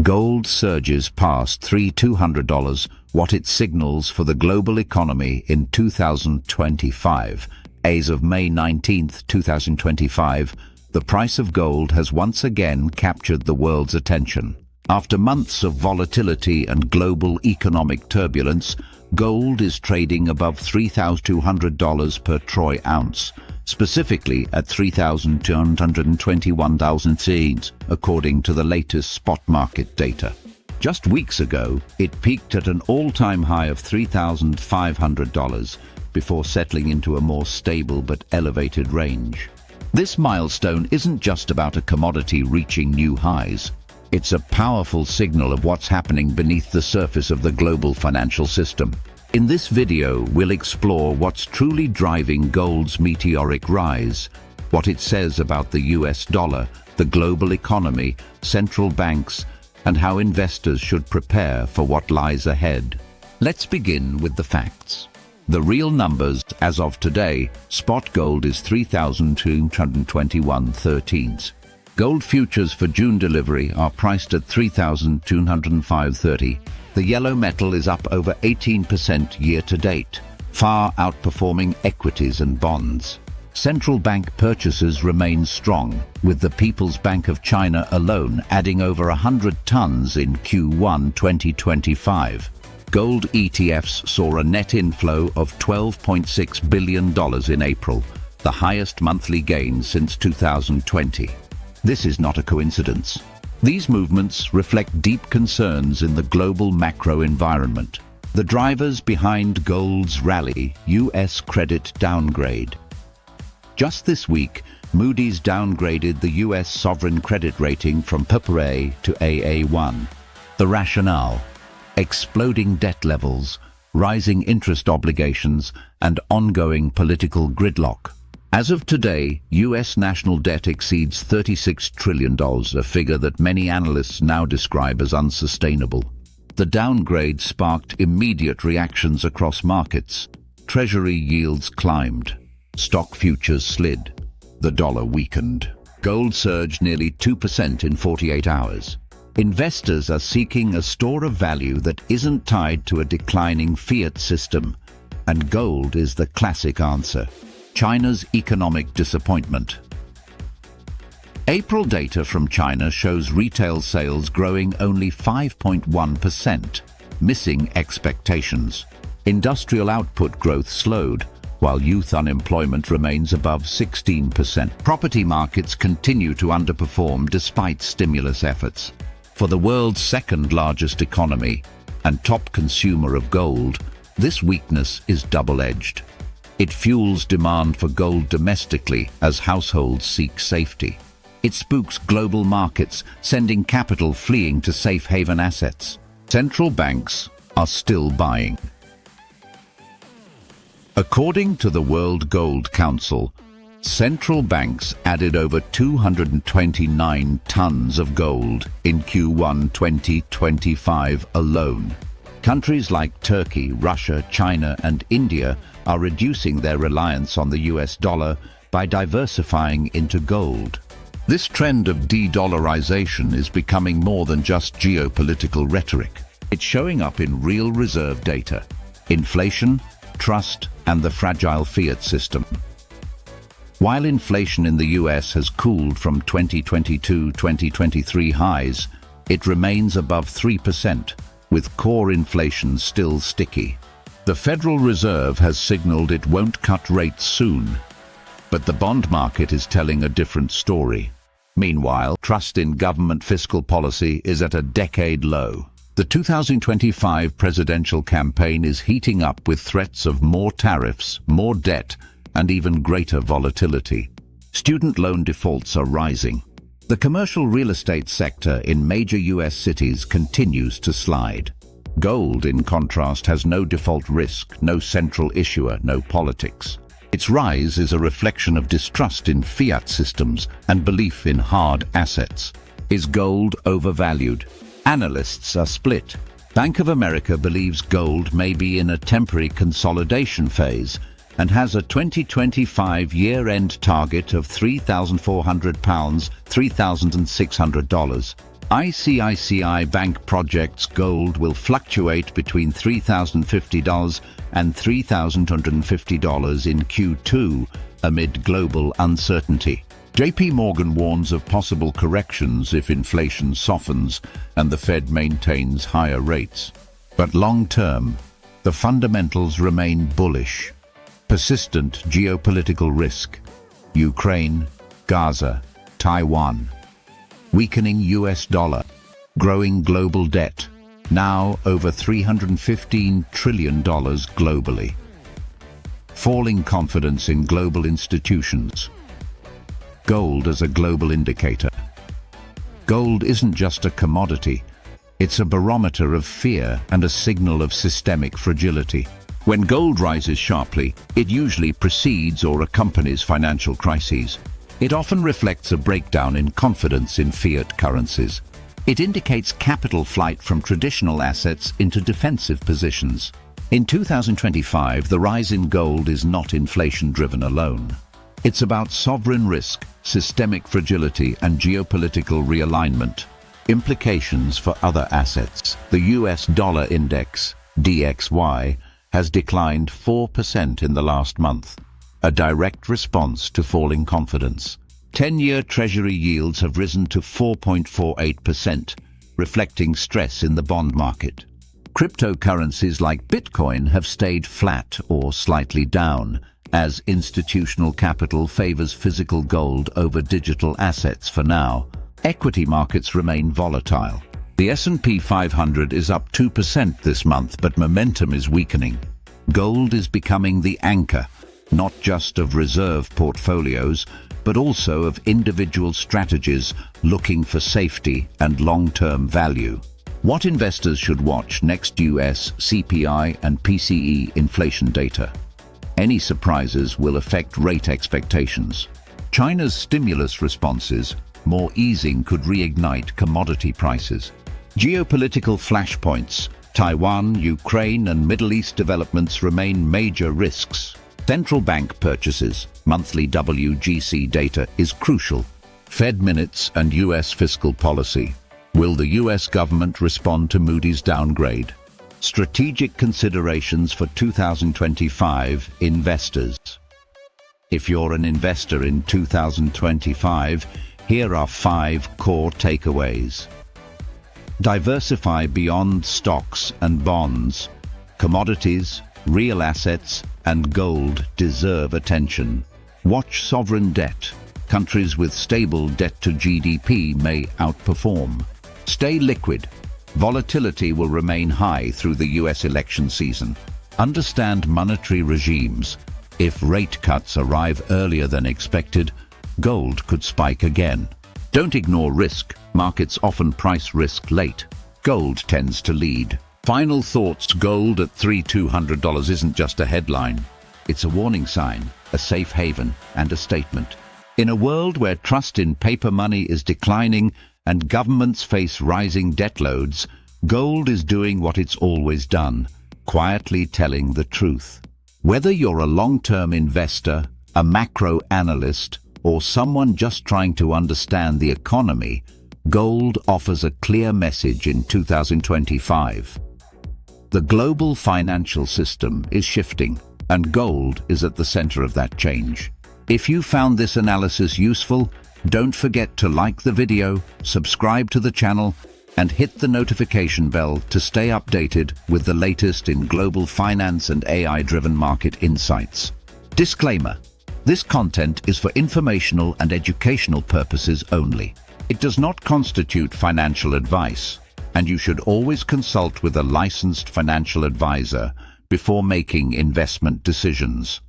Gold surges past $3,200, what it signals for the global economy in 2025. As of May 19, 2025, the price of gold has once again captured the world's attention. After months of volatility and global economic turbulence, gold is trading above $3,200 per troy ounce, specifically at $3,221,000, according to the latest spot market data. Just weeks ago, it peaked at an all-time high of $3,500 before settling into a more stable but elevated range. This milestone isn't just about a commodity reaching new highs. It's a powerful signal of what's happening beneath the surface of the global financial system. In this video, we'll explore what's truly driving gold's meteoric rise, what it says about the US dollar, the global economy, central banks, and how investors should prepare for what lies ahead. Let's begin with the facts. The real numbers as of today: spot gold is $3,221.13. Gold futures for June delivery are priced at $3,205.30. The yellow metal is up over 18% year-to-date, far outperforming equities and bonds. Central bank purchases remain strong, with the People's Bank of China alone adding over 100 tons in Q1 2025. Gold ETFs saw a net inflow of $12.6 billion in April, the highest monthly gain since 2020. This is not a coincidence. These movements reflect deep concerns in the global macro environment. The drivers behind gold's rally: US credit downgrade. Just this week, Moody's downgraded the US sovereign credit rating from AAA to AA1. The rationale: exploding debt levels, rising interest obligations, and ongoing political gridlock. As of today, US national debt exceeds $36 trillion, a figure that many analysts now describe as unsustainable. The downgrade sparked immediate reactions across markets. Treasury yields climbed. Stock futures slid. The dollar weakened. Gold surged nearly 2% in 48 hours. Investors are seeking a store of value that isn't tied to a declining fiat system, and gold is the classic answer. China's economic disappointment. April data from China shows retail sales growing only 5.1%, missing expectations. Industrial output growth slowed, while youth unemployment remains above 16%. Property markets continue to underperform despite stimulus efforts. For the world's second-largest economy and top consumer of gold, this weakness is double-edged. It fuels demand for gold domestically as households seek safety. It spooks global markets, sending capital fleeing to safe haven assets. Central banks are still buying. According to the World Gold Council, central banks added over 229 tons of gold in Q1 2025 alone. Countries like Turkey, Russia, China, and India are reducing their reliance on the US dollar by diversifying into gold. This trend of de-dollarization is becoming more than just geopolitical rhetoric. It's showing up in real reserve data: inflation, trust, and the fragile fiat system. While inflation in the US has cooled from 2022-2023 highs, it remains above 3%, with core inflation still sticky. The Federal Reserve has signaled it won't cut rates soon, but the bond market is telling a different story. Meanwhile, trust in government fiscal policy is at a decade low. The 2025 presidential campaign is heating up with threats of more tariffs, more debt, and even greater volatility. Student loan defaults are rising. The commercial real estate sector in major US cities continues to slide. Gold, in contrast, has no default risk, no central issuer, no politics. Its rise is a reflection of distrust in fiat systems and belief in hard assets. Is gold overvalued? Analysts are split. Bank of America believes gold may be in a temporary consolidation phase and has a 2025 year-end target of £3,400, $3,600. ICICI Bank projects gold will fluctuate between $3,050 and $3,250 in Q2 amid global uncertainty. JP Morgan warns of possible corrections if inflation softens and the Fed maintains higher rates. But long-term, the fundamentals remain bullish. Persistent geopolitical risk. Ukraine, Gaza, Taiwan. Weakening US dollar. Growing global debt. Now over $315 trillion globally. Falling confidence in global institutions. Gold as a global indicator. Gold isn't just a commodity. It's a barometer of fear and a signal of systemic fragility. When gold rises sharply, it usually precedes or accompanies financial crises. It often reflects a breakdown in confidence in fiat currencies. It indicates capital flight from traditional assets into defensive positions. In 2025, the rise in gold is not inflation-driven alone. It's about sovereign risk, systemic fragility, and geopolitical realignment. Implications for other assets. The US dollar index, DXY, has declined 4% in the last month, a direct response to falling confidence. 10-year Treasury yields have risen to 4.48%, reflecting stress in the bond market. Cryptocurrencies like Bitcoin have stayed flat or slightly down, as institutional capital favors physical gold over digital assets for now. Equity markets remain volatile. The S&P 500 is up 2% this month, but momentum is weakening. Gold is becoming the anchor, not just of reserve portfolios, but also of individual strategies looking for safety and long-term value. What investors should watch next: US CPI and PCE inflation data. Any surprises will affect rate expectations. China's stimulus responses, more easing, could reignite commodity prices. Geopolitical flashpoints, Taiwan, Ukraine, and Middle East developments remain major risks. Central bank purchases, monthly WGC data is crucial. Fed minutes and US fiscal policy. Will the US government respond to Moody's downgrade? Strategic considerations for 2025 investors. If you're an investor in 2025, here are 5 core takeaways. Diversify beyond stocks and bonds. Commodities, real assets, and gold deserve attention. Watch sovereign debt. Countries with stable debt to GDP may outperform. Stay liquid. Volatility will remain high through the US election season. Understand monetary regimes. If rate cuts arrive earlier than expected, gold could spike again. Don't ignore risk. Markets often price risk late. Gold tends to lead. Final thoughts: gold at $3,200 isn't just a headline. It's a warning sign, a safe haven, and a statement. In a world where trust in paper money is declining and governments face rising debt loads, gold is doing what it's always done, quietly telling the truth. Whether you're a long-term investor, a macro analyst, or someone just trying to understand the economy, gold offers a clear message in 2025. The global financial system is shifting, and gold is at the center of that change. If you found this analysis useful, don't forget to like the video, subscribe to the channel, and hit the notification bell to stay updated with the latest in global finance and AI-driven market insights. Disclaimer: this content is for informational and educational purposes only. It does not constitute financial advice, and you should always consult with a licensed financial advisor before making investment decisions.